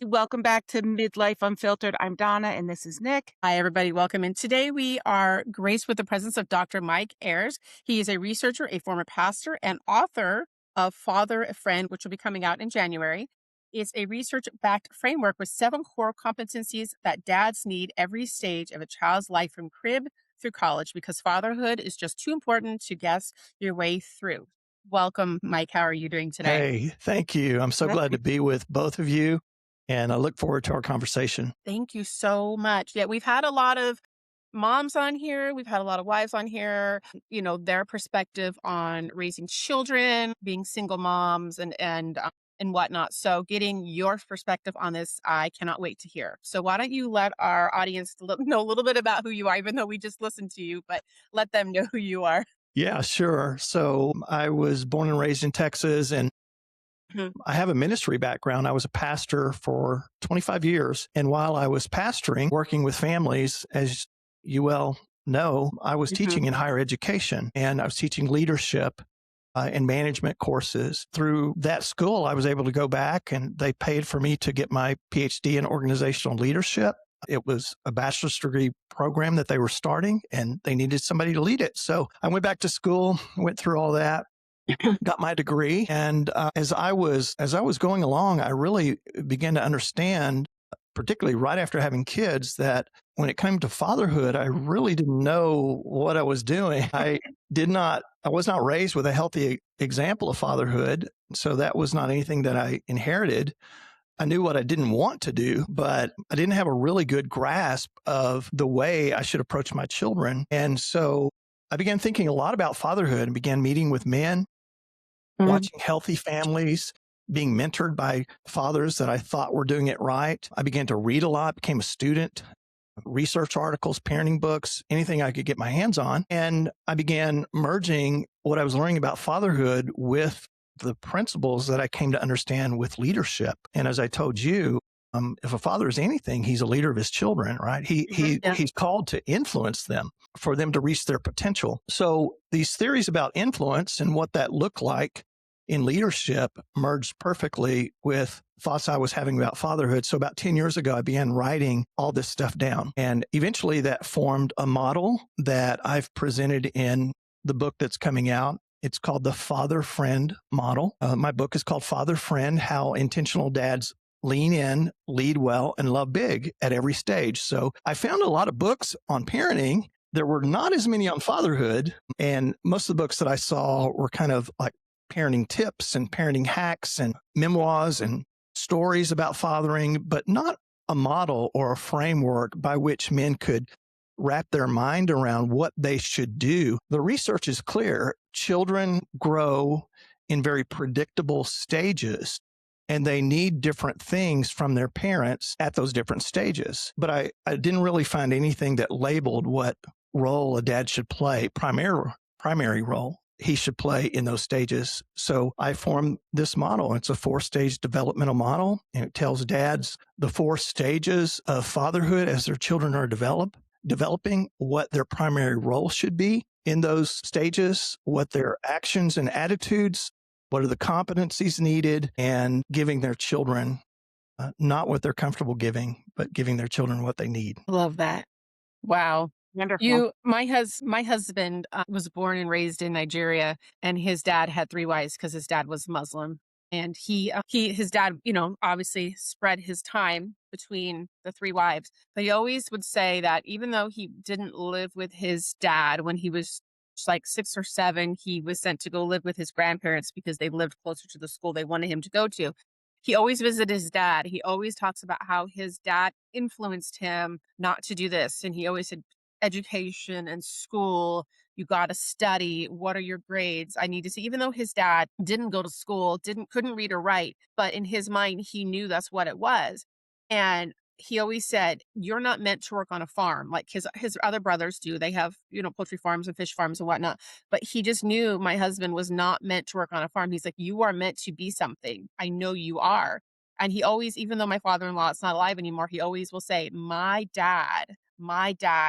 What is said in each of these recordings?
Welcome back to Midlife Unfiltered. I'm Donna and this is Nick. Hi, everybody. Welcome. And today we are graced with the presence of Dr. Mike Ayers. He is a researcher, a former pastor, and author of Father, a Friend, which will be coming out in January. It's a research backed framework with 7 core competencies that dads need every stage of a child's life from crib through college because fatherhood is just too important to guess your way through. Welcome, Mike. How are you doing today? Hey, thank you. I'm so glad to be with both of you, and I look forward to our conversation. Thank you so much. Yeah, we've had a lot of moms on here. We've had a lot of wives on here, their perspective on raising children, being single moms and whatnot. So getting your perspective on this, I cannot wait to hear. So why don't you let our audience know a little bit about who you are, even though we just listened to you, but let them know who you are. Yeah, sure. So I was born and raised in Texas, and Mhm. I have a ministry background. I was a pastor for 25 years. And while I was pastoring, working with families, as you well know, I was Mhm. teaching in higher education and I was teaching leadership and management courses. Through that school, I was able to go back and they paid for me to get my PhD in organizational leadership. It was a bachelor's degree program that they were starting and they needed somebody to lead it. So I went back to school, went through all that, got my degree. And as I was going along, I really began to understand, particularly right after having kids, that when it came to fatherhood, I really didn't know what I was doing. I was not raised with a healthy example of fatherhood. So that was not anything that I inherited. I knew what I didn't want to do, but I didn't have a really good grasp of the way I should approach my children. And so I began thinking a lot about fatherhood and began meeting with men, Mhm. watching healthy families, being mentored by fathers that I thought were doing it right. I began to read a lot, became a student, research articles, parenting books, anything I could get my hands on. And I began merging what I was learning about fatherhood with the principles that I came to understand with leadership. And as I told you, if a father is anything, he's a leader of his children, right? Yeah. He's called to influence them for them to reach their potential. So these theories about influence and what that looked like in leadership merged perfectly with thoughts I was having about fatherhood. So about 10 years ago, I began writing all this stuff down. And eventually that formed a model that I've presented in the book that's coming out. It's called the Father Friend Model. My book is called Father Friend: How Intentional Dads Lean In, Lead Well, and Love Big at Every Stage. So I found a lot of books on parenting. There were not as many on fatherhood. And most of the books that I saw were kind of like parenting tips and parenting hacks and memoirs and stories about fathering, but not a model or a framework by which men could wrap their mind around what they should do. The research is clear. Children grow in very predictable stages and they need different things from their parents at those different stages. But I didn't really find anything that labeled what role a dad should play, primary role he should play in those stages. So I formed this model. It's a 4-stage developmental model, and it tells dads the 4 stages of fatherhood as their children are developing, what their primary role should be in those stages, what their actions and attitudes, what are the competencies needed, and giving their children not what they're comfortable giving, but giving their children what they need. Love that. Wow. Wonderful. My husband was born and raised in Nigeria, and his dad had 3 wives because his dad was Muslim. And his dad, obviously spread his time between the 3 wives. But he always would say that even though he didn't live with his dad when he was just like 6 or 7, he was sent to go live with his grandparents because they lived closer to the school they wanted him to go to. He always visited his dad. He always talks about how his dad influenced him not to do this. And he always said, education and school, you got to study. What are your grades? I need to see. Even though his dad didn't go to school, couldn't read or write, but in his mind, he knew that's what it was. And he always said, "You're not meant to work on a farm like his other brothers do. They have, poultry farms and fish farms and whatnot." But he just knew my husband was not meant to work on a farm. He's like, "You are meant to be something. I know you are." And he always, even though my father-in-law is not alive anymore, he always will say, my dad,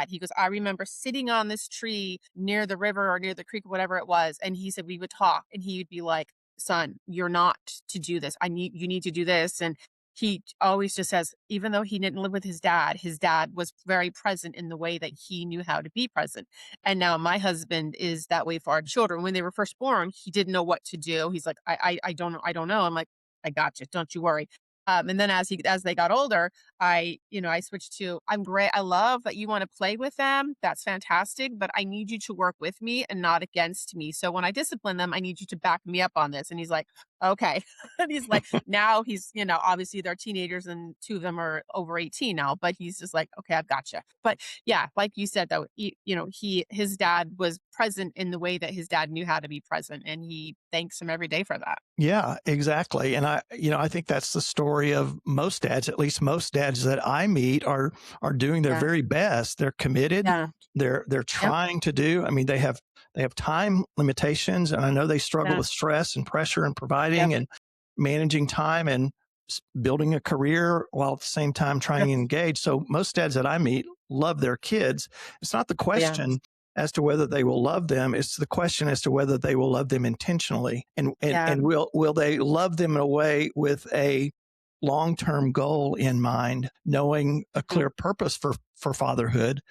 he goes, "I remember sitting on this tree near the river or near the creek, whatever it was." And he said, we would talk and he would be like, "Son, you're not to do this. You need to do this." And he always just says, even though he didn't live with his dad was very present in the way that he knew how to be present. And now my husband is that way for our children. When they were first born, he didn't know what to do. He's like, I don't know. I don't know. I'm like, I got you. Don't you worry. And then as they got older, I switched to, I'm great. I love that you want to play with them. That's fantastic, but I need you to work with me and not against me. So when I discipline them, I need you to back me up on this. And he's like, okay. And he's like, now obviously they're teenagers and two of them are over 18 now, but he's just like, okay, I've got you. But yeah, like you said, though, his dad was present in the way that his dad knew how to be present. And he thanks him every day for that. Yeah, exactly. And I think that's the story of most dads. At least most dads that I meet are doing their Yeah. very best. They're committed. Yeah. They're Yep. trying to do. I mean, they have time limitations, and I know they struggle Yeah. with stress and pressure and providing Yep. and managing time and building a career while at the same time trying Yep. to engage. So most dads that I meet love their kids. It's not the Yeah. question as to whether they will love them. It's the question as to whether they will love them intentionally, Yeah. and will they love them in a way with a long-term goal in mind, knowing a Mhm. clear purpose for fatherhood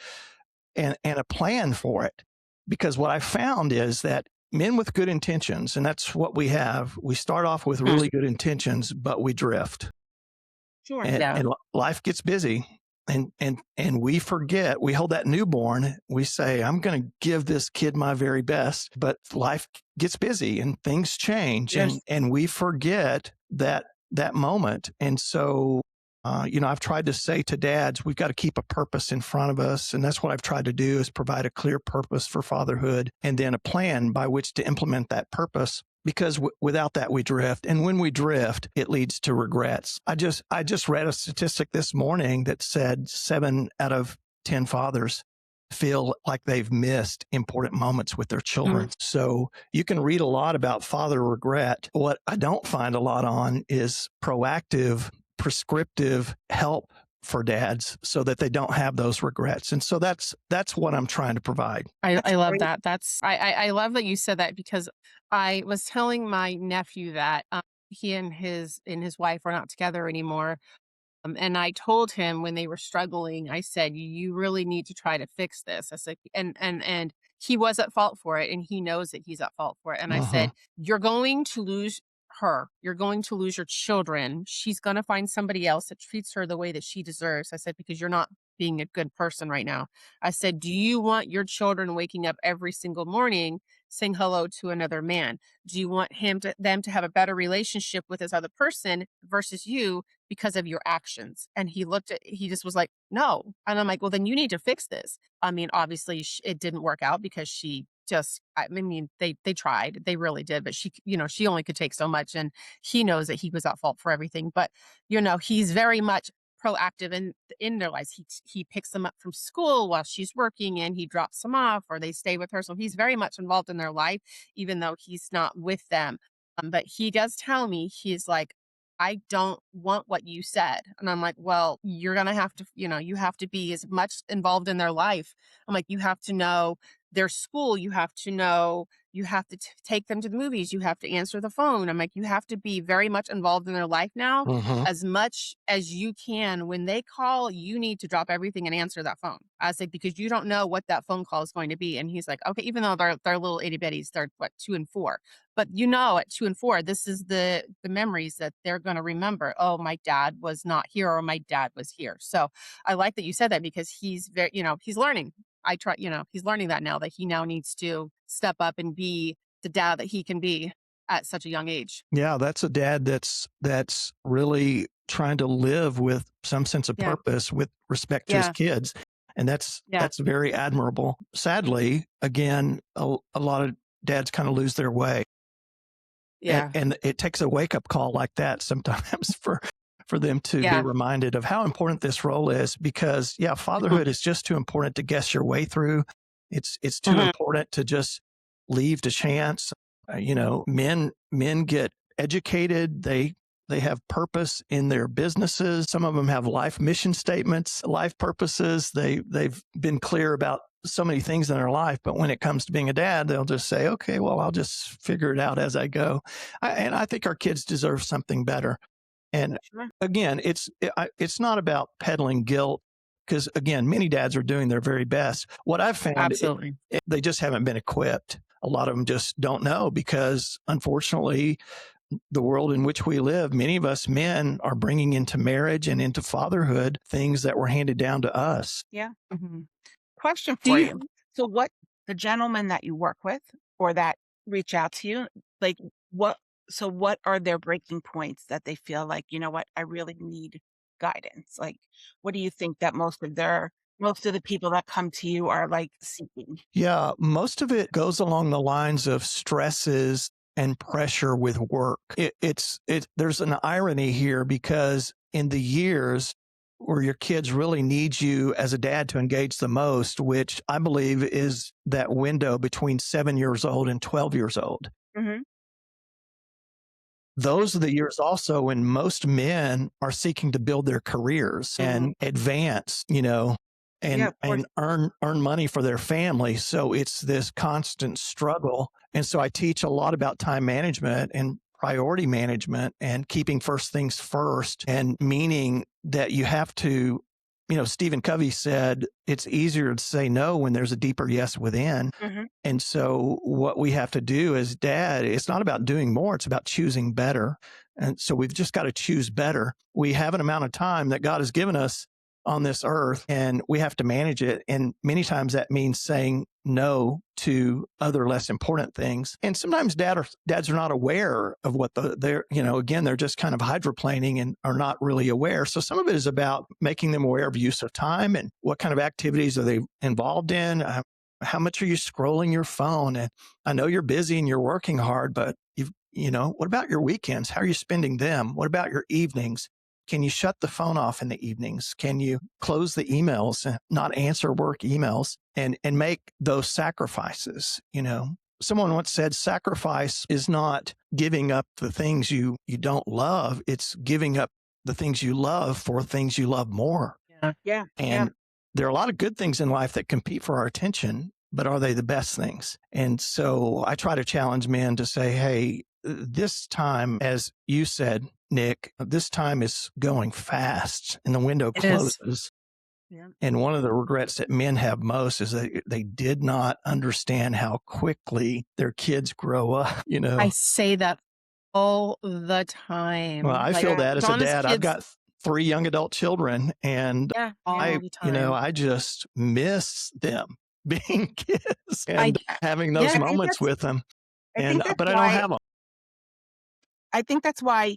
and a plan for it. Because what I found is that men with good intentions, and that's what we have, we start off with Mhm. really good intentions, but we drift, Sure. and, Yeah. and life gets busy. And we forget, we hold that newborn, we say, I'm going to give this kid my very best, but life gets busy and things change, Yes. and we forget that moment. And so I've tried to say to dads, we've got to keep a purpose in front of us. And that's what I've tried to do, is provide a clear purpose for fatherhood and then a plan by which to implement that purpose. Because without that, we drift. And when we drift, it leads to regrets. I just read a statistic this morning that said 7 out of 10 fathers feel like they've missed important moments with their Mhm. children. So you can read a lot about father regret. What I don't find a lot on is proactive, prescriptive help for dads so that they don't have those regrets. And so that's what I'm trying to provide. I That's love great. that. I love that you said that because I was telling my nephew that he and his wife are not together anymore. And I told him when they were struggling, I said, "You really need to try to fix this." I said, and he was at fault for it, and he knows that he's at fault for it. And I Uh-huh. said, "You're going to lose her. You're going to lose your children. She's going to find somebody else that treats her the way that she deserves." I said, "Because you're not being a good person right now." I said, "Do you want your children waking up every single morning saying hello to another man? Do you want them to have a better relationship with this other person versus you because of your actions?" And he just was like, "No." And I'm like, "Well, then you need to fix this." I mean, obviously it didn't work out because I mean, they tried, they really did, but she only could take so much. And he knows that he was at fault for everything. But, he's very much proactive in their lives. He picks them up from school while she's working and he drops them off or they stay with her. So he's very much involved in their life, even though he's not with them. But he does tell me, he's like, "I don't want what you said." And I'm like, "Well, you're going to have to, you have to be as much involved in their life." I'm like, "You have to know their school. You have to know, you have to take them to the movies. You have to answer the phone." I'm like, "You have to be very much involved in their life now, Uh-huh. as much as you can. When they call, you need to drop everything and answer that phone." I said, "Because you don't know what that phone call is going to be." And he's like, "Okay," even though they're little itty bitties, they're what, 2 and 4. But at 2 and 4, this is the memories that they're going to remember. Oh, my dad was not here, or my dad was here. So I like that you said that because he's very, he's learning. He's learning that now, that he now needs to step up and be the dad that he can be at such a young age. Yeah, that's a dad that's really trying to live with some sense of Yeah. purpose with respect to his Yeah. kids, and that's Yeah. that's very admirable. Sadly, again, a lot of dads kind of lose their way, Yeah. and it takes a wake up call like that sometimes for them to be Yeah. reminded of how important this role is. Because yeah, Mhm. fatherhood is just too important to guess your way through. It's too Mhm. important to just leave to chance. Men get educated. They have purpose in their businesses. Some of them have life mission statements, life purposes. They've been clear about so many things in their life, but when it comes to being a dad, they'll just say, "Okay, well, I'll just figure it out as I go." And I think our kids deserve something better. And Sure. again, it's not about peddling guilt because again, many dads are doing their very best. What I've found, Absolutely. they just haven't been equipped. A lot of them just don't know because unfortunately, the world in which we live, many of us men are bringing into marriage and into fatherhood things that were handed down to us. Yeah. Question Do for you you. So what the gentlemen that you work with or that reach out to you, like what what are their breaking points that they feel like, you know what, I really need guidance? Like what do you think that most of the people that come to you are like seeking? Yeah, most of it goes along the lines of stresses and pressure with work. There's an irony here because in the years where your kids really need you as a dad to engage the most, which I believe is that window between 7 years old and 12 years old, Hmm. those are the years also when most men are seeking to build their careers Hmm. and advance, Yeah, and of course. earn money for their family. So it's this constant struggle. And so I teach a lot about time management and priority management and keeping first things first, and meaning that you have to, Stephen Covey said it's easier to say no when there's a deeper yes within. Hmm. And so what we have to do as dad, it's not about doing more, it's about choosing better. And so we've just got to choose better. We have an amount of time that God has given us on this earth and we have to manage it. And many times that means saying no to other less important things. And sometimes dads are not aware of what again, they're just kind of hydroplaning and are not really aware. So some of it is about making them aware of use of time and what kind of activities are they involved in. How much are you scrolling your phone? And I know you're busy and you're working hard, but what about your weekends? How are you spending them? What about your evenings? Can you shut the phone off in the evenings? Can you close the emails and not answer work emails and make those sacrifices? Someone once said sacrifice is not giving up the things you don't love. It's giving up the things you love for things you love more. Yeah. Yeah. Yeah. And there are a lot of good things in life that compete for our attention, but are they the best things? And so I try to challenge men to say, hey, this time, as you said, Nick, this time is going fast and the window It is. closes. Yeah. And one of the regrets that men have most is that they did not understand how quickly their kids grow up. I say that all the Well, time. I Like, feel Yeah. that as a Donna's dad. I've kids. got three young adult children, and Yeah, Yeah. all the time. I just miss them being kids I and having those I yeah, think moments that's with them. I think that's But I don't why have them.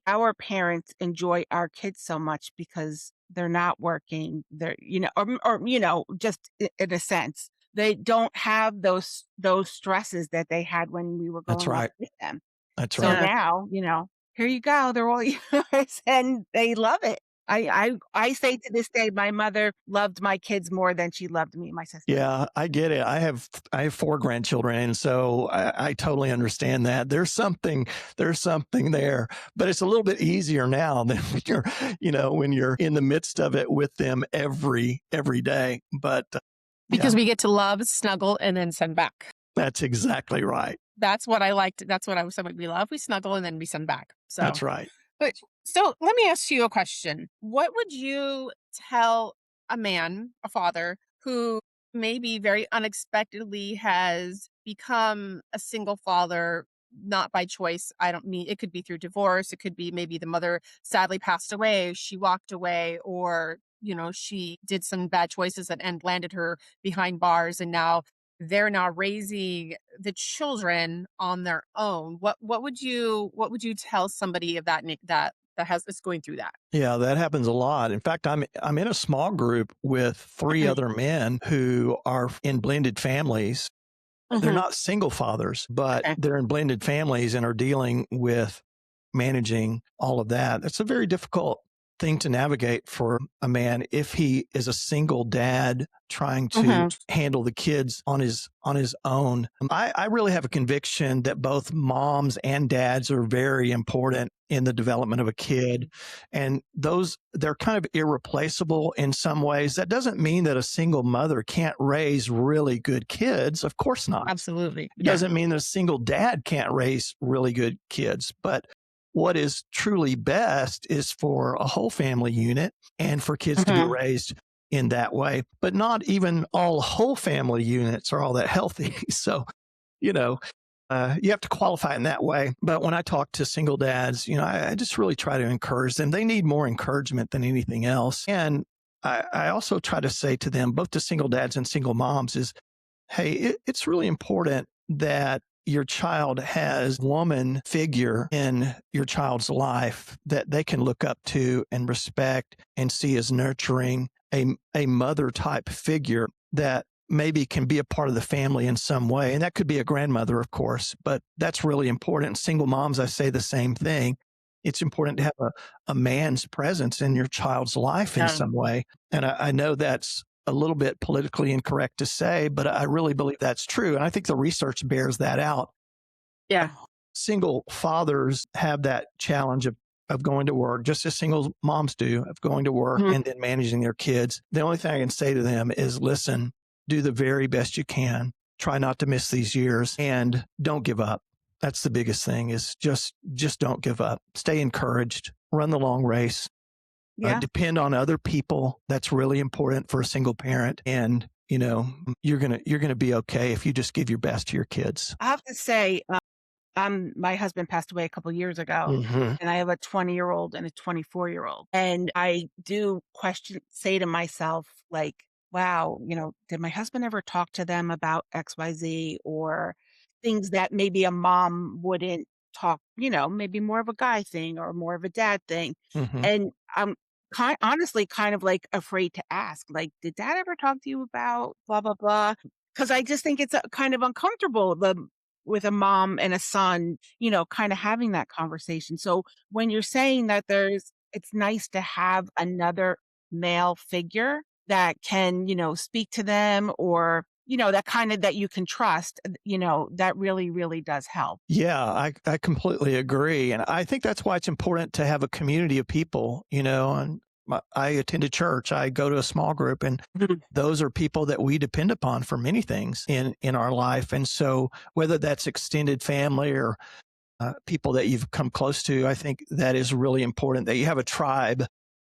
our parents enjoy our kids so much because they're not working. They're, or just in a sense, they don't have those stresses that they had when we were That's growing up right. with them. That's So right. yeah. now, here you go. They're all yours, and they love it. I say to this day, my mother loved my kids more than she loved me and my sister. Yeah, I get it. I have four grandchildren, and so I totally understand that. There's something there, but it's a little bit easier now than when you're in the midst of it with them every day. But Because yeah, we get to love, snuggle, and then send back. that's exactly right. That's what I liked. That's what I was saying. We love, we snuggle, and then we send back. So, That's right. but so let me ask you a question. What would you tell a man, a father, who maybe very unexpectedly has become a single father, not by choice? I don't mean it could be through divorce. It could be maybe the mother sadly passed away, she walked away, or, she did some bad choices that and landed her behind bars. And now they're now raising the children on their own. What would you tell somebody of that Nick that is going through that? Yeah, that happens a lot. In fact, I'm in a small group with three other men who are in blended families. They're Mhm. not single fathers, but Okay. they're in blended families and are dealing with managing all of that. It's a very difficult thing to navigate for a man if he is a single dad trying to Mhm. handle the kids on his own. I really have a conviction that both moms and dads are very important in the development of a kid. And they're kind of irreplaceable in some ways. That doesn't mean that a single mother can't raise really good kids. Of course not. Absolutely. It Yeah. doesn't mean that a single dad can't raise really good kids, but what is truly best is for a whole family unit and for kids to be Mhm. raised in that way. But not even all whole family units are all that healthy. So, you know, you have to qualify in that way. But when I talk to single dads, I just really try to encourage them. They need more encouragement than anything else. And I also try to say to them, both to single dads and single moms, is hey, it's really important that your child has woman figure in your child's life that they can look up to and respect and see as nurturing, a mother type figure that maybe can be a part of the family in some way. And that could be a grandmother, of course, but that's really important. Single moms, I say the same thing. It's important to have a man's presence in your child's life in Yeah. some way. And I know that's a little bit politically incorrect to say, but I really believe that's true. And I think the research bears that out. Yeah. Single fathers have that challenge of going to work, just as single moms do, of going to work Mhm. and then managing their kids. The only thing I can say to them is listen, do the very best you can. Try not to miss these years and don't give up. That's the biggest thing is just don't give up. Stay encouraged, run the long race, Yeah. depend on other people. That's really important for a single parent. And, you're going to be okay if you just give your best to your kids. I have to say, my husband passed away a couple years ago, Mm-hmm. and I have a 20-year-old and a 24-year-old. And I do say to myself, like, wow, did my husband ever talk to them about XYZ or things that maybe a mom wouldn't talk, maybe more of a guy thing or more of a dad thing. Mm-hmm. And I'm honestly kind of like afraid to ask, like, did dad ever talk to you about blah, blah, blah? Because I just think it's kind of uncomfortable. With a mom and a son, kind of having that conversation. So when you're saying that it's nice to have another male figure that can, speak to them or, that you can trust, that really, really does help. Yeah, I completely agree. And I think that's why it's important to have a community of people, and I attend a church, I go to a small group, and Mhm. those are people that we depend upon for many things in our life. And so whether that's extended family or people that you've come close to, I think that is really important that you have a tribe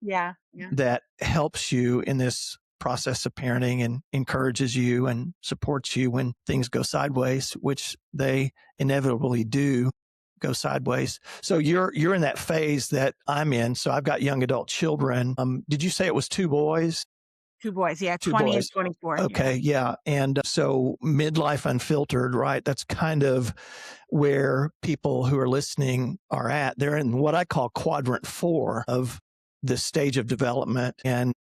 Yeah. Yeah. that helps you in this process of parenting and encourages you and supports you when things go sideways, which they inevitably do go sideways. So you're in that phase that I'm in. So I've got young adult children. Did you say it was two boys? Two boys. Yeah. Two 20 and boys. 24. Yeah. Okay, yeah. And so midlife unfiltered, right? That's kind of where people who are listening are at. They're in what I call quadrant 4 of this stage of development. And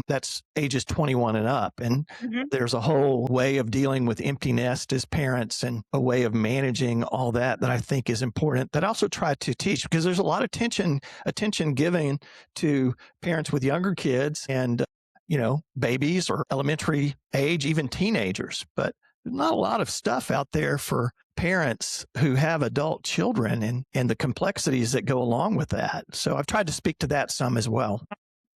that's ages 21 and up. And Hmm. there's a whole way of dealing with empty nest as parents and a way of managing all that I think is important that I also try to teach because there's a lot of attention given to parents with younger kids and babies or elementary age, even teenagers. But there's not a lot of stuff out there for parents who have adult children and the complexities that go along with that. So I've tried to speak to that some as well.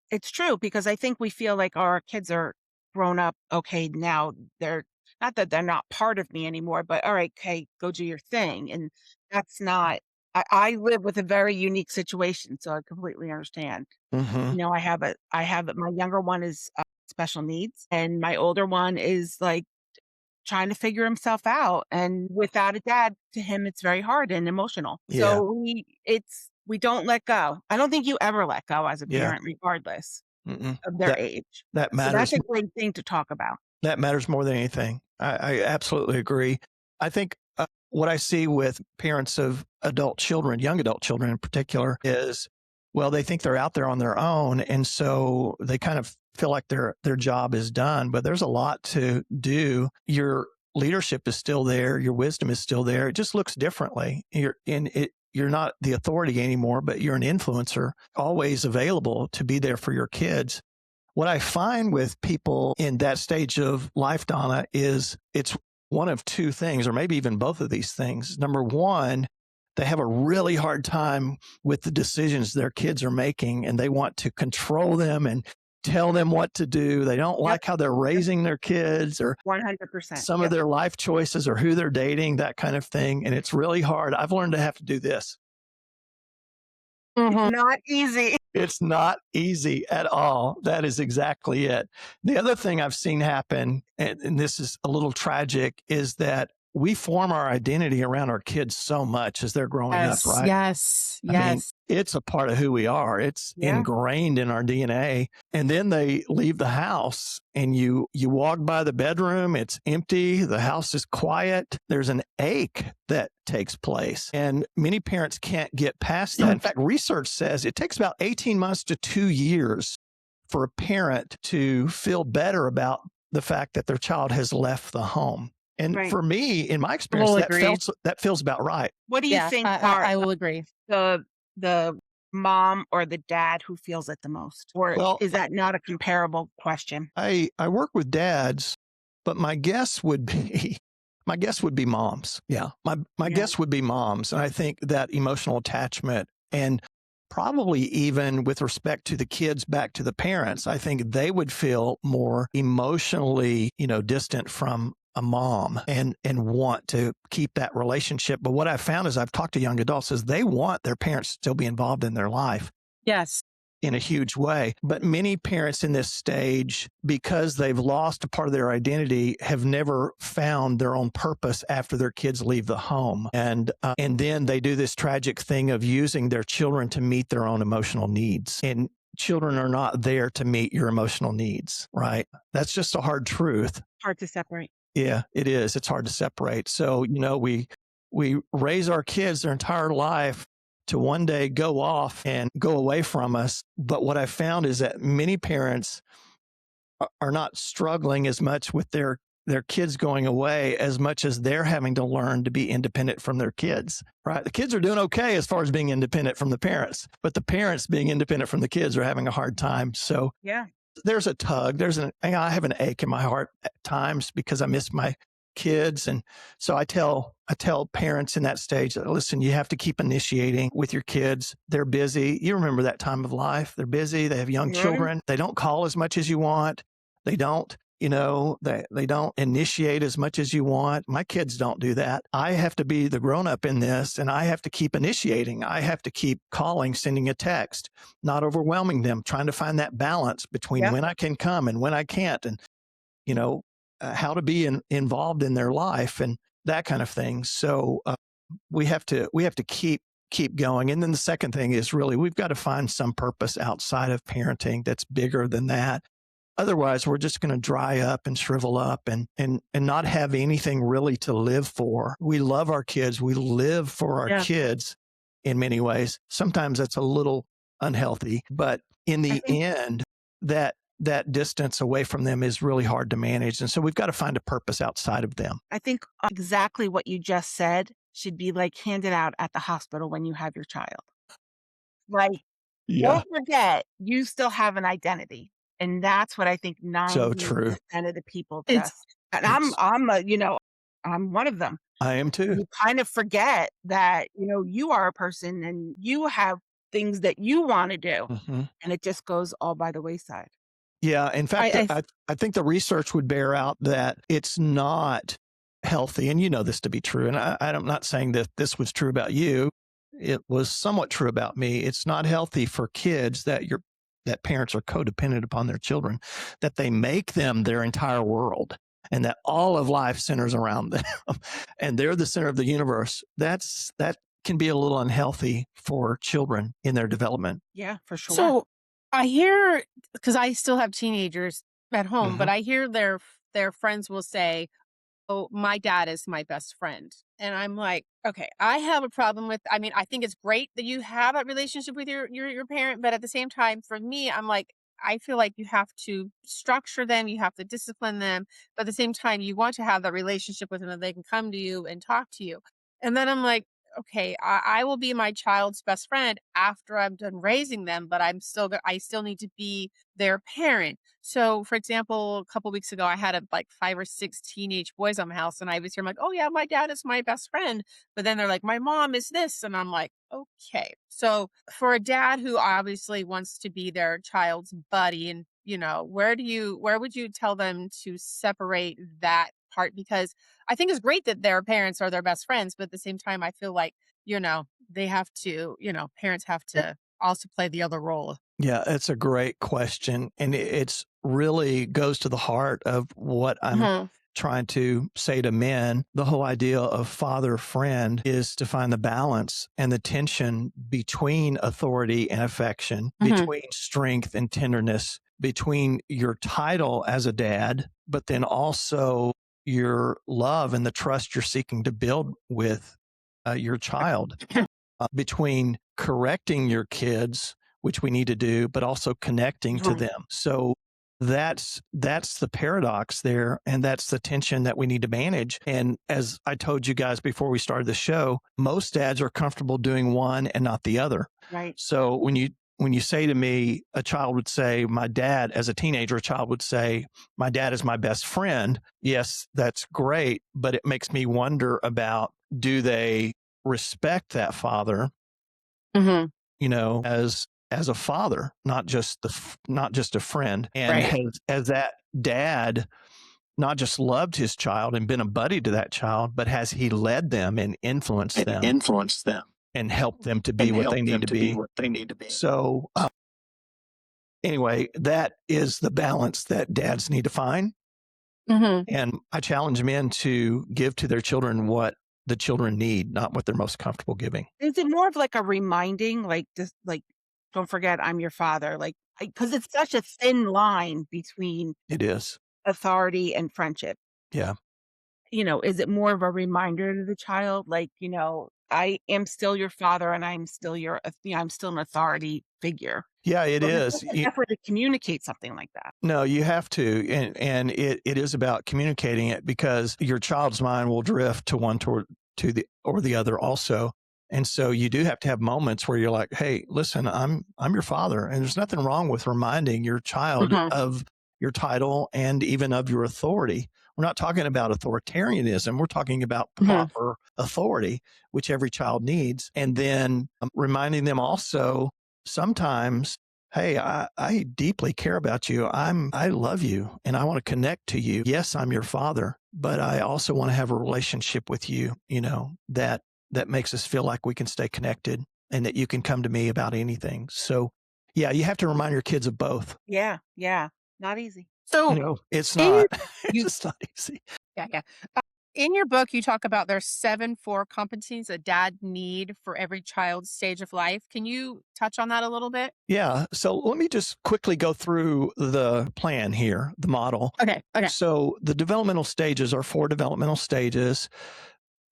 It's true because I think we feel like our kids are grown up. Okay, now they're not that they're not part of me anymore, but all right, okay, go do your thing. And that's not, I live with a very unique situation. So I completely understand. Mm-hmm. My younger one is special needs and my older one is like trying to figure himself out. And without a dad, to him, it's very hard and emotional. Yeah. So we don't let go. I don't think you ever let go as a Yeah. parent, regardless Mm-mm. of their That age. that So that's matters. a great thing to talk about. That matters more than anything. I absolutely agree. I think what I see with parents of adult children, young adult children in particular, is well, they think they're out there on their own, and so they kind of feel like their job is done. But there's a lot to do. Your leadership is still there. Your wisdom is still there. It just looks differently. You're in it. You're not the authority anymore, but you're an influencer, always available to be there for your kids. What I find with people in that stage of life, Donna, is it's one of two things, or maybe even both of these things. Number one, they have a really hard time with the decisions their kids are making, and they want to control them and tell them what to do. They don't Yep. like how they're Yep. raising their kids or 100%. some of Yep. their life choices or who they're dating, that kind of thing. And it's really hard. I've learned to have to do this. Mhm. Not easy. It's not easy at all. That is exactly it. The other thing I've seen happen, and this is a little tragic, is that we form our identity around our kids so much as they're growing up, Yes, right? yes, I mean, yes. it's a part of who we are. It's Yeah. ingrained in our DNA. And then they leave the house and you walk by the bedroom, it's empty, the house is quiet. There's an ache that takes place. And many parents can't get past that. In fact, research says it takes about 18 months to 2 years for a parent to feel better about the fact that their child has left the home. And Right. for me, in my I experience, will agree. that feels about right. What do you Yeah, think I are I will agree. the mom or the dad who feels it the most? Or Well, is that not a comparable question? I work with dads, but my guess would be my guess would be moms. Yeah. My Yeah. guess would be moms. And I think that emotional attachment and probably even with respect to the kids back to the parents, I think they would feel more emotionally, distant from a mom and want to keep that relationship. But what I've found is I've talked to young adults is they want their parents to still be involved in their life Yes. in a huge way. But many parents in this stage, because they've lost a part of their identity, have never found their own purpose after their kids leave the home. And then they do this tragic thing of using their children to meet their own emotional needs. And children are not there to meet your emotional needs, right? That's just a hard truth. Hard to separate. Yeah, it is. It's hard to separate. So, we raise our kids their entire life to one day go off and go away from us. But what I found is that many parents are not struggling as much with their kids going away as much as they're having to learn to be independent from their kids, right? The kids are doing okay as far as being independent from the parents, but the parents being independent from the kids are having a hard time. So Yeah. there's a tug. I have an ache in my heart at times because I miss my kids. And so I tell parents in that stage, listen, you have to keep initiating with your kids. They're busy. You remember that time of life. They're busy. They have young Right. children. They don't call as much as you want. They don't, they don't initiate as much as you want. My kids don't do that. I have to be the grown up in this and I have to keep initiating. I have to keep calling, sending a text, not overwhelming them, trying to find that balance between Yeah. when I can come and when I can't, and you know how to be involved in their life and that kind of thing. So we have to keep going. And then the second thing is really we've got to find some purpose outside of parenting that's bigger than that. Otherwise, we're just going to dry up and shrivel up and not have anything really to live for. We love our kids. We live for our Yeah. kids in many ways. Sometimes that's a little unhealthy, but in I the think end, that distance away from them is really hard to manage. And so we've got to find a purpose outside of them. I think exactly what you just said should be like handed out at the hospital when you have your child. Like, Yeah, don't forget, you still have an identity. And that's what I think so true. 90% of the people It's just, and It's I'm one of them. I am too. You kind of forget that, you are a person and you have things that you want to do. Mhm. And it just goes all by the wayside. Yeah, in I fact, I I think the research would bear out that it's not healthy, and you know this to be true. And I'm not saying that this was true about you. It was somewhat true about me. It's not healthy for kids that parents are codependent upon their children, that they make them their entire world, and that all of life centers around them, and they're the center of the universe. That can be a little unhealthy for children in their development. Yeah, for sure. So I hear, because I still have teenagers at home, Hmm. but I hear their friends will say, "Oh, my dad is my best friend." And I'm like, "Okay, I have a problem with, I mean, I think it's great that you have a relationship with your parent, but at the same time for me, I'm like, I feel like you have to structure them, you have to discipline them, but at the same time you want to have that relationship with them that they can come to you and talk to you." And then I'm like, "Okay, I will be my child's best friend after I'm done raising them, but I still need to be their parent." So, for example, a couple weeks ago, I had like 5 or 6 teenage boys on my house, and I was here. I'm like, "Oh yeah, my dad is my best friend," but then they're like, "My mom is this," and I'm like, "Okay." So, for a dad who obviously wants to be their child's buddy, and where would you tell them to separate that part? Because I think it's great that their parents are their best friends, but at the same time, I feel like they have to, parents have to also play the other role? Yeah, it's a great question. And it's really goes to the heart of what I'm Mhm. trying to say to men. The whole idea of father friend is to find the balance and the tension between authority and affection, Mhm. between strength and tenderness, between your title as a dad, but then also your love and the trust you're seeking to build with your child, between correcting your kids, which we need to do, but also connecting to Mhm. them. So that's the paradox there, and that's the tension that we need to manage. And as I told you guys before we started the show, most dads are comfortable doing one and not the other. Right. So when you say to me, a child would say, my dad, as a teenager, a child would say, my dad is my best friend. Yes, that's great, but it makes me wonder about, do they respect that father, Mhm. as a father, not just a friend, and Right. has that dad not just loved his child and been a buddy to that child, but has he led them and influenced And them influence them and helped them to be and what help they need them to to be be? what they need to be. So anyway, that is the balance that dads need to find. Mhm. And I challenge men to give to their children what the children need, not what they're most comfortable giving. Is it more of like a reminding, like, just like, "Don't forget I'm your father," like, because it's such a thin line between It is. authority and friendship. Yeah. Is it more of a reminder to the child, like, "I am still your father and I'm still an authority figure." Yeah, it But it's is. such an effort to communicate something like that. No, you have to, and it is about communicating it, because your child's mind will drift to one toward to the or the other also. And so you do have to have moments where you're like, "Hey, listen, I'm your father," and there's nothing wrong with reminding your child Mhm. of your title and even of your authority. We're not talking about authoritarianism. We're talking about Mhm. proper authority, which every child needs, and then reminding them also sometimes, hey, I deeply care about you. I love you and I want to connect to you. Yes, I'm your father, but I also want to have a relationship with you, that makes us feel like we can stay connected and that you can come to me about anything. So yeah, you have to remind your kids of both. Yeah, yeah. Not easy. So It's in not, your it's you just not easy. yeah, yeah. In your book, you talk about there's 7 4 competencies a dad need for every child's stage of life. Can you touch on that a little bit? Yeah. So let me just quickly go through the plan here, the model. Okay. Okay. So the developmental stages are 4 developmental stages.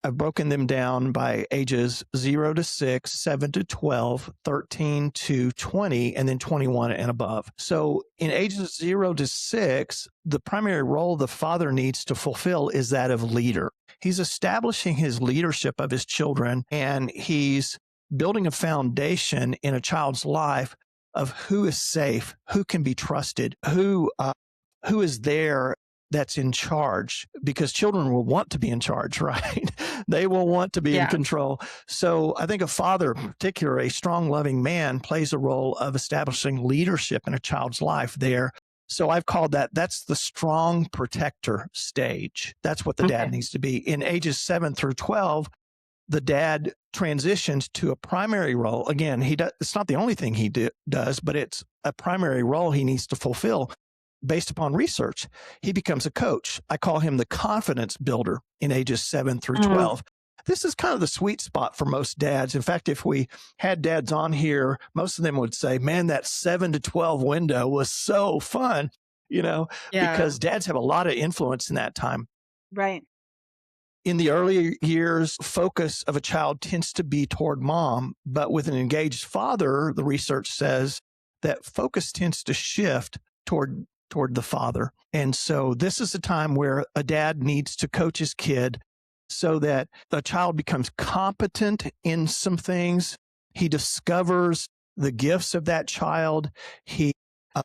I've broken them down by ages 0 to 6, 7 to 12, 13 to 20, and then 21 and above. So in ages 0 to 6, the primary role the father needs to fulfill is that of leader. He's establishing his leadership of his children, and he's building a foundation in a child's life of who is safe, who can be trusted, who is there, that's in charge, because children will want to be in charge, right? They will want to be in Yeah. control. So I think a father, in particular, a strong, loving man, plays a role of establishing leadership in a child's life there. So I've called that's the strong protector stage. That's what the dad Okay. needs to be. In ages 7 through 12, the dad transitions to a primary role. Again, it's not the only thing he does, but it's a primary role he needs to fulfill based upon research. He becomes a coach. I call him the confidence builder in ages 7 through Mhm. 12. This is kind of the sweet spot for most dads. In fact, if we had dads on here, most of them would say, man, that 7 to 12 window was so fun, Yeah. because dads have a lot of influence in that time. Right. In the early years, focus of a child tends to be toward mom, but with an engaged father, the research says that focus tends to shift toward the father. And so this is a time where a dad needs to coach his kid so that the child becomes competent in some things. He discovers the gifts of that child. He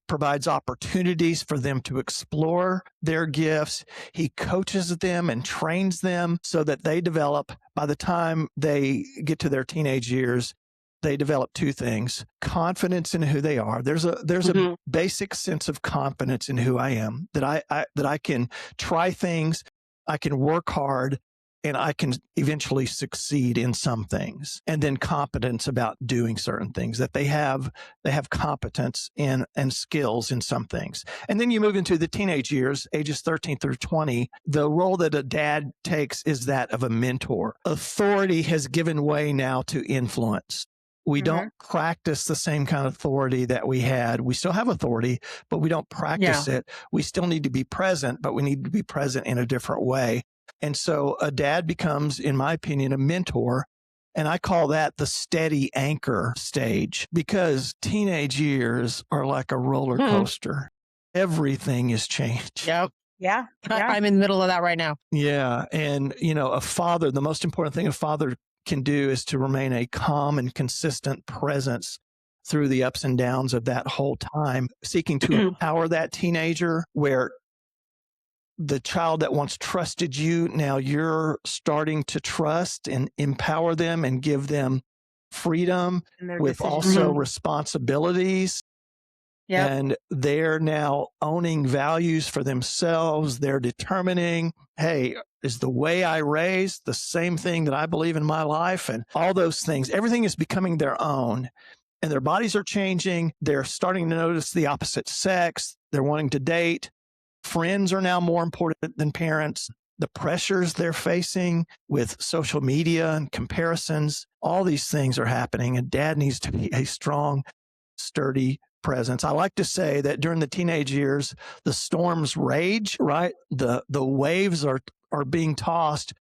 provides opportunities for them to explore their gifts. He coaches them and trains them so that they develop, by the time they get to their teenage years, they develop 2 things: confidence in who they are. There's a Mhm. basic sense of confidence in who I am, that I can try things, I can work hard, and I can eventually succeed in some things. And then competence about doing certain things, that they have competence in and skills in some things. And then you move into the teenage years, ages 13 through 20. The role that a dad takes is that of a mentor. Authority has given way now to influence. We Mm-hmm. don't practice the same kind of authority that we had. We still have authority, but we don't practice it. We still need to be present, but we need to be present in a different way. And so a dad becomes, in my opinion, a mentor. And I call that the steady anchor stage, because teenage years are like a roller coaster. Everything is changed. Yep. Yeah. Yeah. I'm in the middle of that right now. Yeah. And, a father, the most important thing a father can do is to remain a calm and consistent presence through the ups and downs of that whole time, seeking to empower that teenager, where the child that once trusted you, now you're starting to trust and empower them and give them freedom And their with decision also making. responsibilities. Yep. And they're now owning values for themselves. They're determining, hey, is the way I raised the same thing that I believe in my life? And all those things, everything is becoming their own. And their bodies are changing. They're starting to notice the opposite sex. They're wanting to date. Friends are now more important than parents. The pressures they're facing with social media and comparisons, all these things are happening. And dad needs to be a strong, sturdy presence. I like to say that during the teenage years, the storms rage, right? The waves are being tossed,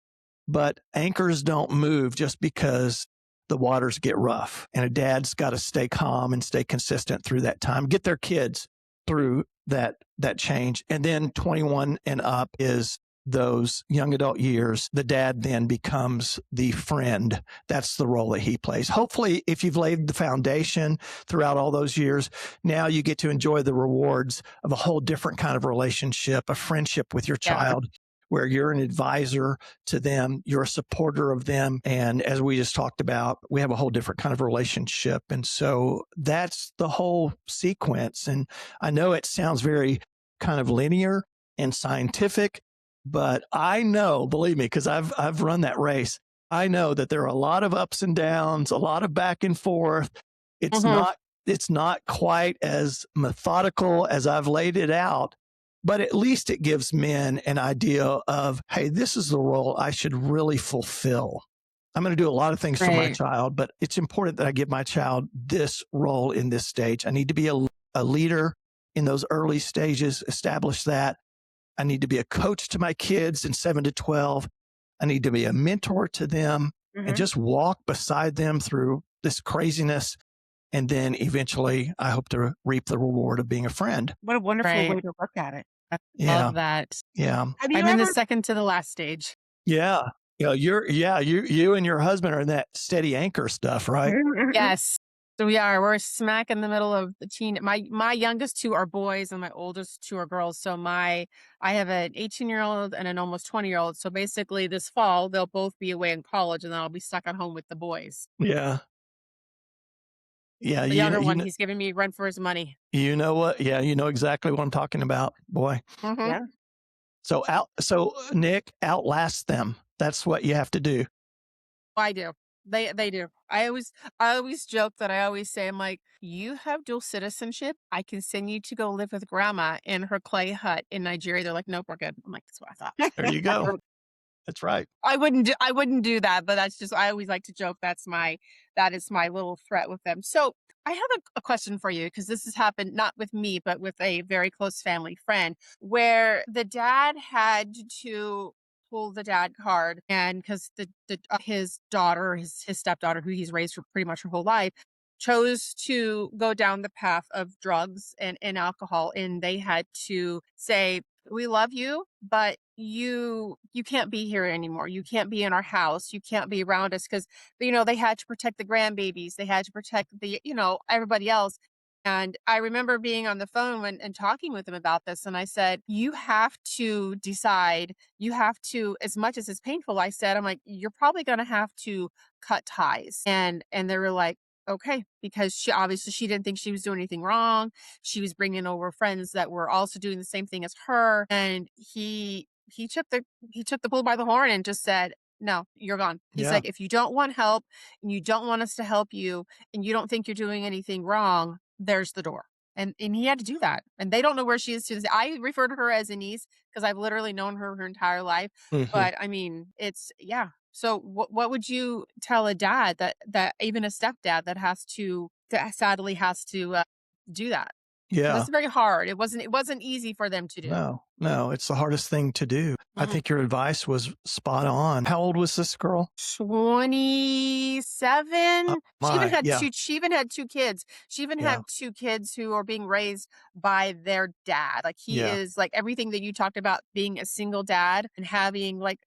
but anchors don't move just because the waters get rough. And a dad's got to stay calm and stay consistent through that time, get their kids through that change. And then 21 and up is those young adult years. The dad then becomes the friend. That's the role that he plays. Hopefully, if you've laid the foundation throughout all those years, now you get to enjoy the rewards of a whole different kind of relationship, a friendship with your child, where you're an advisor to them, you're a supporter of them. And as we just talked about, we have a whole different kind of relationship. And so that's the whole sequence. And I know it sounds very kind of linear and scientific, but I know, believe me, because I've run that race, I know that there are a lot of ups and downs, a lot of back and forth. It's not quite as methodical as I've laid it out, but at least it gives men an idea of, hey, this is the role I should really fulfill. I'm going to do a lot of things for my child, but it's important that I give my child this role in this stage. I need to be a leader in those early stages, establish that. I need to be a coach to my kids in 7 to 12. I need to be a mentor to them and just walk beside them through this craziness. And then eventually I hope to reap the reward of being a friend. What a wonderful way to look at it. I Yeah. love that. Yeah. Have you I'm in the ever second to the last stage. Yeah. You and your husband are in that steady anchor stuff, right? Yes. So we are. We're smack in the middle of the teen. My youngest two are boys and my oldest two are girls. So I have an 18-year-old and an almost 20-year-old. So basically this fall they'll both be away in college and then I'll be stuck at home with the boys. Yeah. Yeah. The younger one, he's giving me rent for his money. You know what? Yeah. You know exactly what I'm talking about, boy. Yeah. So Nick, outlast them. That's what you have to do. I do. They do. I always joke that I always say, I'm like, you have dual citizenship. I can send you to go live with grandma in her clay hut in Nigeria. They're like, nope, we're good. I'm like, that's what I thought. There you go. That's right. I wouldn't do that, but that's just, I always like to joke. That is my little threat with them. So I have a question for you, because this has happened not with me, but with a very close family friend, where the dad had to pull the dad card, and because his daughter, his stepdaughter, who he's raised for pretty much her whole life, chose to go down the path of drugs and alcohol, and they had to say, we love you, but you can't be here anymore. You can't be in our house. You can't be around us, because they had to protect the grandbabies. They had to protect the everybody else. And I remember being on the phone and talking with them about this. And I said, you have to decide, you have to, as much as it's painful, I said, I'm like, you're probably going to have to cut ties. And they were like, okay, because she didn't think she was doing anything wrong. She was bringing over friends that were also doing the same thing as her. And he took the bull by the horn and just said, no, you're gone. He's Yeah. like, if you don't want help and you don't want us to help you and you don't think you're doing anything wrong, there's the door. And he had to do that. And they don't know where she is to this. I refer to her as a niece because I've literally known her entire life. Hmm. But I mean, it's yeah. So what would you tell a dad that even a stepdad that sadly has to do that? Because Yeah. it's very hard. It wasn't easy for them to do. No, no, it's the hardest thing to do. I Mhm. think your advice was spot on. How old was this girl? 27. My, yeah, She even had 2 kids. She even yeah, had 2 kids who are being raised by their dad. Like, he yeah, is like, everything that you talked about being a single dad and having, like,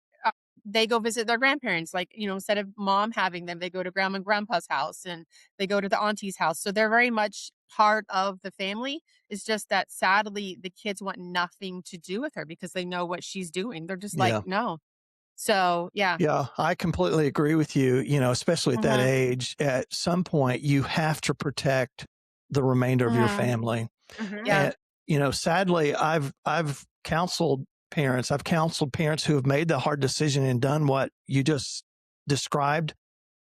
they go visit their grandparents, like, instead of mom having them, they go to grandma and grandpa's house, and they go to the auntie's house. So they're very much part of the family. It's just that sadly, the kids want nothing to do with her because they know what she's doing. They're just like, yeah. "No." So, yeah. Yeah, I completely agree with you. Especially at that Mhm. age, at some point, you have to protect the remainder of your Mhm. family. Mhm. Yeah. And, sadly, I've counseled parents. I've counseled parents who have made the hard decision and done what you just described.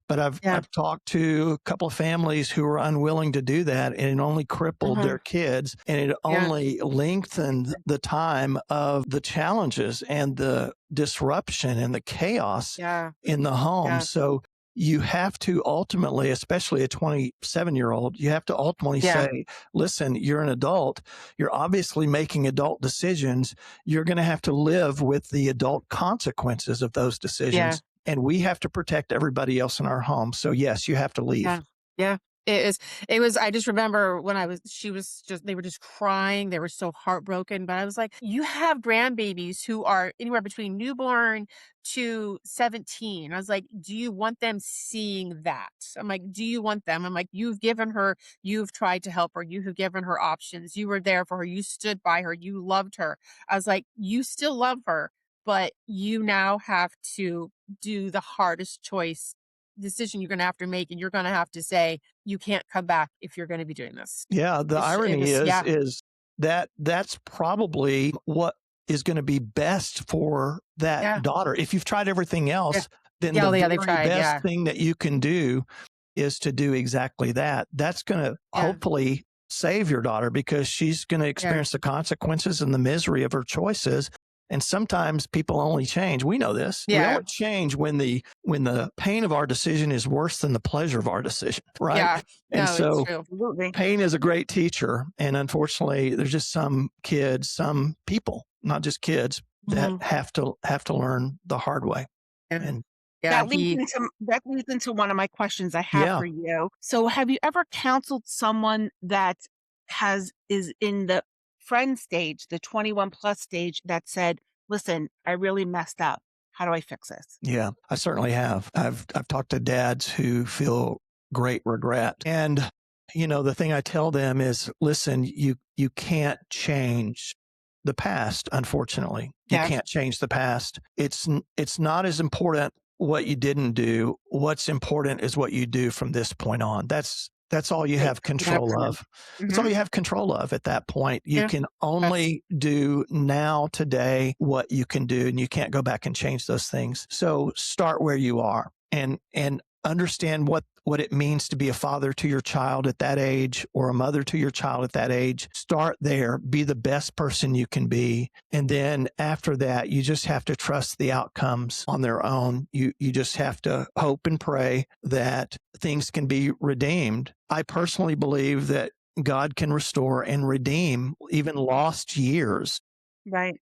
But Yeah. I've talked to a couple of families who were unwilling to do that, and it only crippled Mhm. their kids, and it Yeah. only lengthened the time of the challenges and the disruption and the chaos Yeah. in the home. Yeah. So you have to ultimately, especially a 27-year-old, you have to ultimately Yeah. say, listen, you're an adult. You're obviously making adult decisions. You're going to have to live with the adult consequences of those Yeah. decisions, and we have to protect everybody else in our home. So yes, you have to leave. Yeah. Yeah. It was I just remember when I was she was just they were just crying, they were so heartbroken, but I was like, "You have grandbabies who are anywhere between newborn to 17." I was like, "Do you want them seeing that?" I'm like, "Do you want them?" I'm like, you've tried to help her, you have given her options, you were there for her, you stood by her, you loved her." I was like, "You still love her, but you now have to do the hardest decision you're gonna have to make, and you're gonna have to say, you can't come back if you're gonna be doing this." Yeah, the It irony was is yeah, is that that's probably what is going to be best for that yeah, daughter. If you've tried everything yeah. else, then the Yeah, yeah, they very tried, best yeah, thing that you can do is to do exactly that. That's going to yeah, hopefully save your daughter, because she's going to yeah, experience the consequences and the misery of her choices. And sometimes people only change. We know this. We yeah, only change when the pain of our decision is worse than the pleasure of our decision, right? yeah. And No, it's so true. Absolutely. pain is a great teacher. And unfortunately, there's just some kids, some people, not just kids, that Mhm. have to learn the hard way. Yeah. And Yeah, he That leads into one of my questions I have yeah, for you. So have you ever counseled someone that is in the friend stage, the 21 plus stage that said, "Listen, I really messed up. How do I fix this?" yeah, I certainly have. I've talked to dads who feel great regret. And the thing I tell them is, listen, you can't change the past, unfortunately. You yeah, can't change the past. It's not as important what you didn't do. What's important is what you do from this point on. That's all you Right. have control 100%. of. That's all Mhm. you have control of at that point. You yeah, can that's only do now, today, what you can do, and you can't go back and change those things. So start where you are, and understand what it means to be a father to your child at that age, or a mother to your child at that age. Start there, be the best person you can be. And then after that, you just have to trust the outcomes on their own. You just have to hope and pray that things can be redeemed. I personally believe that God can restore and redeem even lost years. Right.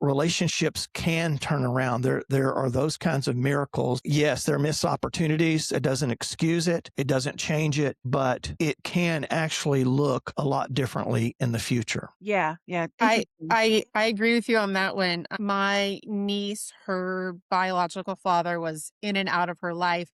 Relationships can turn around. There are those kinds of miracles. Yes, there are missed opportunities. It doesn't excuse it. It doesn't change it, but it can actually look a lot differently in the future. Yeah, yeah, I interesting. I agree with you on that one. My niece, her biological father was in and out of her life.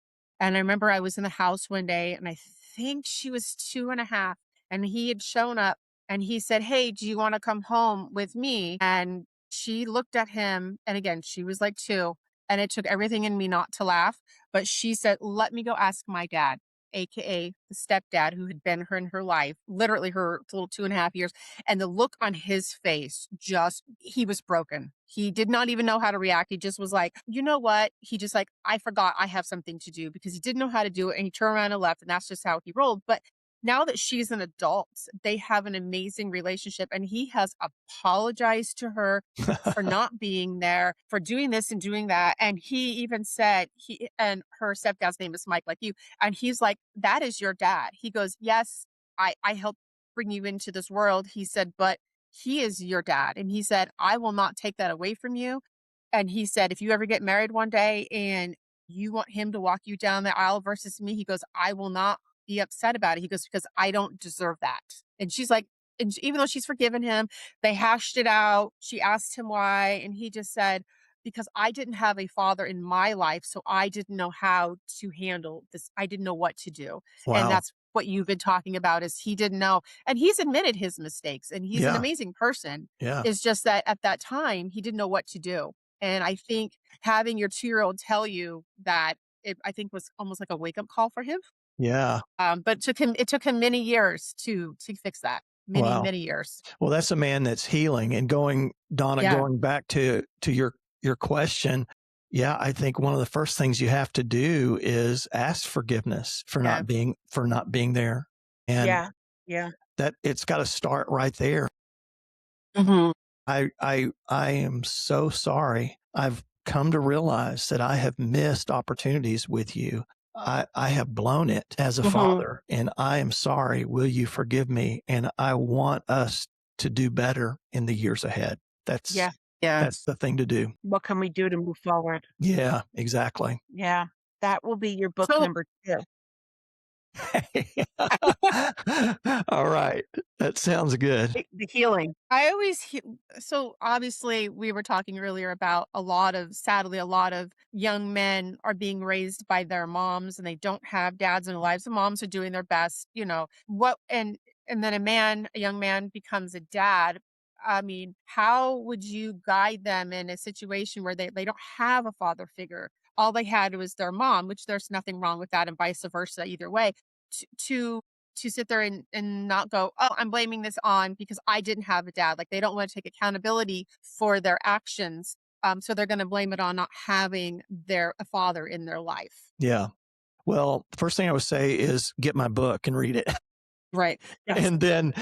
And I remember I was in the house one day and I think she was 2.5, and he had shown up and he said, "Hey, do you want to come home with me?" And she looked at him, and again, she was like 2, and it took everything in me not to laugh. But she said, "Let me go ask my dad." AKA the stepdad who had been her in her life, literally her little 2.5 years. And the look on his face, just, he was broken. He did not even know how to react. He just was like, you know what? He just like, I forgot I have something to do because he didn't know how to do it. And he turned around and left. And that's just how he rolled. But now that she's an adult, they have an amazing relationship. And he has apologized to her for not being there, for doing this and doing that. And he even said, he and her stepdad's name is Mike, like you. And he's like, that is your dad. He goes, yes, I helped bring you into this world. He said, but he is your dad. And he said, I will not take that away from you. And he said, if you ever get married one day and you want him to walk you down the aisle versus me, he goes, I will not be upset about it. He goes, because I don't deserve that. And she's like, even though she's forgiven him, they hashed it out. She asked him why. And he just said, because I didn't have a father in my life. So I didn't know how to handle this. I didn't know what to do. And Wow. that's what you've been talking about is he didn't know. And he's admitted his mistakes and he's an Yeah. amazing person. Yeah. It's just that at that time, he didn't know what to do. And I think having your 2-year-old tell you that I think was almost like a wake up call for him. Yeah. But it took him many years to fix that. Many, Wow. many years. Well, that's a man that's healing and Donna, Yeah. going back to your question. Yeah, I think one of the first things you have to do is ask forgiveness Yeah. for not being there. And Yeah. Yeah. that it's got to start right there. Mhm. I am so sorry. I've come to realize that I have missed opportunities with you. I have blown it as a Mhm. father, and I am sorry. Will you forgive me? And I want us to do better in the years ahead. Yeah. That's Yes. the thing to do. What can we do to move forward? Yeah, exactly. Yeah. That will be your book So number 2. All right. That sounds good. The healing. I always so obviously we were talking earlier about sadly, a lot of young men are being raised by their moms and they don't have dads in their lives. The moms are doing their best, what, and then a young man becomes a dad. I mean, how would you guide them in a situation where they don't have a father figure? All they had was their mom, which there's nothing wrong with that, and vice versa, either way. To, to to sit there and not go, oh, I'm blaming this on because I didn't have a dad. Like they don't want to take accountability for their actions. So they're going to blame it on not having a father in their life. Yeah. Well, the first thing I would say is get my book and read it. Right. Yes. And then,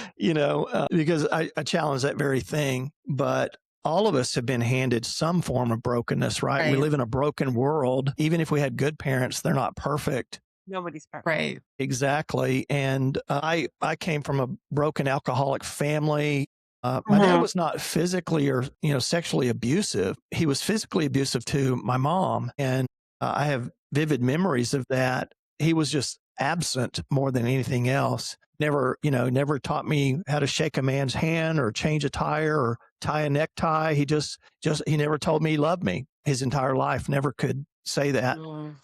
because I challenge that very thing, but all of us have been handed some form of brokenness, right? We Right. live in a broken world. Even if we had good parents, they're not perfect. Nobody's perfect. Right. Exactly. And I came from a broken alcoholic family. My dad Mhm. was not physically or, sexually abusive. He was physically abusive to my mom. And I have vivid memories of that. He was just absent more than anything else. Never taught me how to shake a man's hand or change a tire or tie a necktie. He never told me he loved me his entire life. Never could say that. Mm.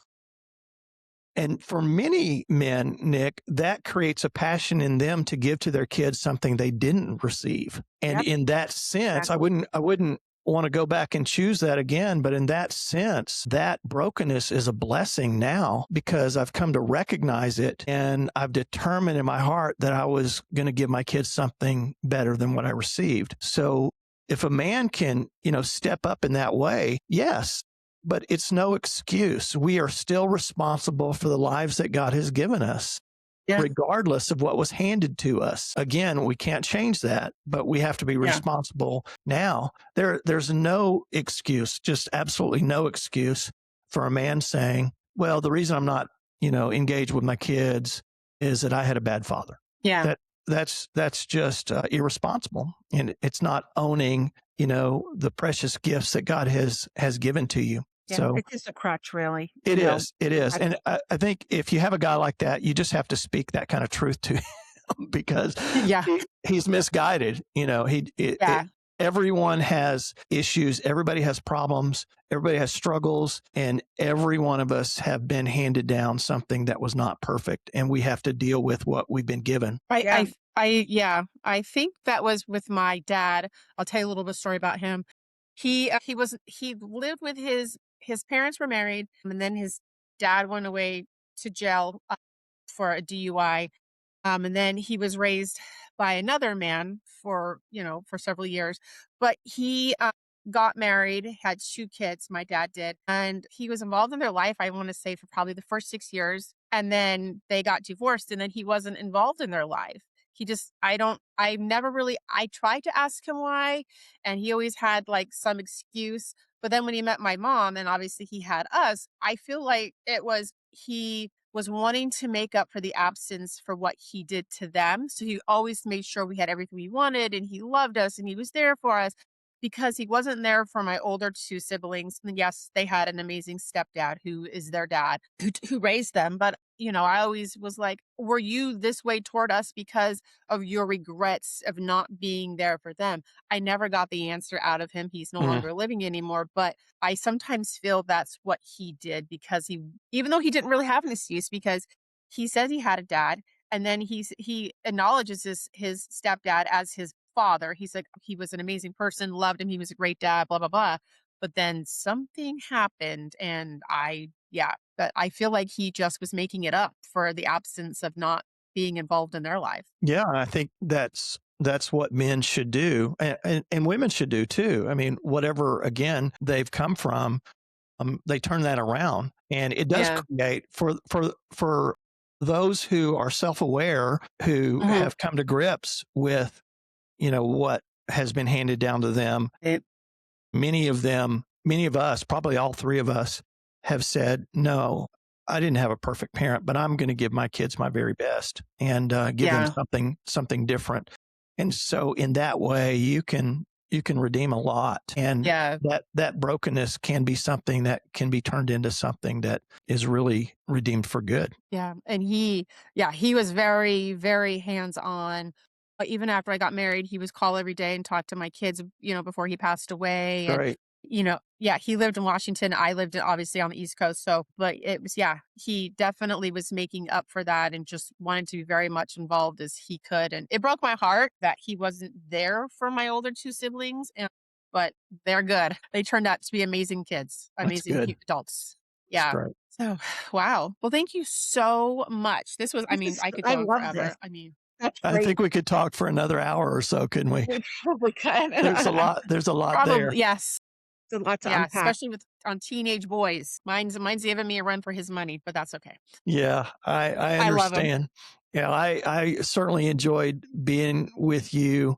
And for many men, Nick, that creates a passion in them to give to their kids something they didn't receive. And Yep. in that sense, Exactly. I wouldn't want to go back and choose that again. But in that sense, that brokenness is a blessing now because I've come to recognize it and I've determined in my heart that I was going to give my kids something better than what I received. So if a man can, step up in that way, yes, but it's no excuse. We are still responsible for the lives that God has given us, Yeah. regardless of what was handed to us. Again, we can't change that, but we have to be Yeah. responsible now. There's no excuse, just absolutely no excuse for a man saying, well, the reason I'm not, engaged with my kids is that I had a bad father. Yeah. That's just irresponsible. And it's not owning, the precious gifts that God has given to you. Yeah. So It's just a crutch, really. it is. I- And I think if you have a guy like that, you just have to speak that kind of truth to him because Yeah. he's misguided. Yeah. Everyone has issues. Everybody has problems. Everybody has struggles. And every one of us have been handed down something that was not perfect. And we have to deal with what we've been given. Yeah. I think that was with my dad. I'll tell you a little bit of story about him. He lived with his parents were married and then his dad went away to jail for a DUI. And then he was raised by another man for, for several years. But he got married, had 2 kids, my dad did. And he was involved in their life, I want to say, for probably the first 6 years. And then they got divorced, and then he wasn't involved in their life. He just, I never really, I tried to ask him why, and he always had like some excuse. But then when he met my mom, and obviously he had us, I feel like it was he was wanting to make up for the absence for what he did to them. So he always made sure we had everything we wanted, and he loved us and he was there for us because he wasn't there for my older 2 siblings. And yes, they had an amazing stepdad who is their dad who raised them. But, I always was like, were you this way toward us because of your regrets of not being there for them? I never got the answer out of him. He's no Mm. longer living anymore. But I sometimes feel that's what he did because even though he didn't really have an excuse, because he says he had a dad, and then he acknowledges his stepdad as his father. He's like, he was an amazing person, loved him, he was a great dad, blah blah blah. But then something happened, and yeah, but I feel like he just was making it up for the absence of not being involved in their life. Yeah, I think that's what men should do, and women should do too. I mean, whatever again they've come from, they turn that around, and it does Yeah. create for those who are self aware, who Mhm. have come to grips with what has been handed down to them. Many of us, probably all three of us, have said, no, I didn't have a perfect parent, but I'm going to give my kids my very best and give them Yeah. something different. And so, in that way, you can redeem a lot, and Yeah. that brokenness can be something that can be turned into something that is really redeemed for good. Yeah, and he was very, very hands-on. Even after I got married, he was call every day and talk to my kids, before he passed away. And, Great. yeah, he lived in Washington. I lived obviously on the East Coast. So, but it was, yeah, he definitely was making up for that and just wanted to be very much involved as he could. And it broke my heart that he wasn't there for my older 2 siblings. But they're good. They turned out to be amazing kids, That's amazing good. adults. That's Yeah. great. So, wow. Well, thank you so much. This was, I This mean, is I could I go on love this. forever. I mean, That's I great. think we could talk for another hour or so, couldn't we? We probably could. There's a lot. There's a lot there. probably, yes. There's a lot to Yeah. unpack. Especially with on teenage boys. Mine's giving me a run for his money, but that's okay. Yeah, I I love him. understand. Yeah, I certainly enjoyed being with you.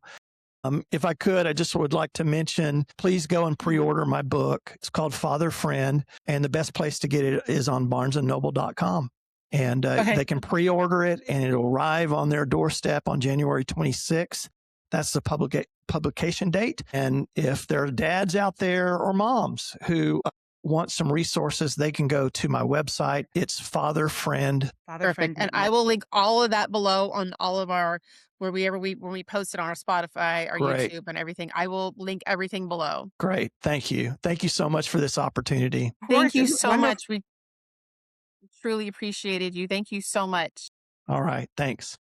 If I could, I just would like to mention, please go and Mhm. pre-order my book. It's called Father Friend, and the best place to get it is on barnesandnoble.com. And Okay. they can pre-order it, and it'll arrive on their doorstep on January 26th. That's the publication date. And if there are dads out there or moms who want some resources, they can go to my website. It's Perfect. And I Fatherfriend.net. will link all of that below on all of our wherever we when we post it on our Spotify, our Great. YouTube and everything. I will link everything below. Great. Thank you. Thank you so much for this opportunity. Of Thank course, it you was so wonderful. much. We truly appreciated you. Thank you so much. All right. Thanks.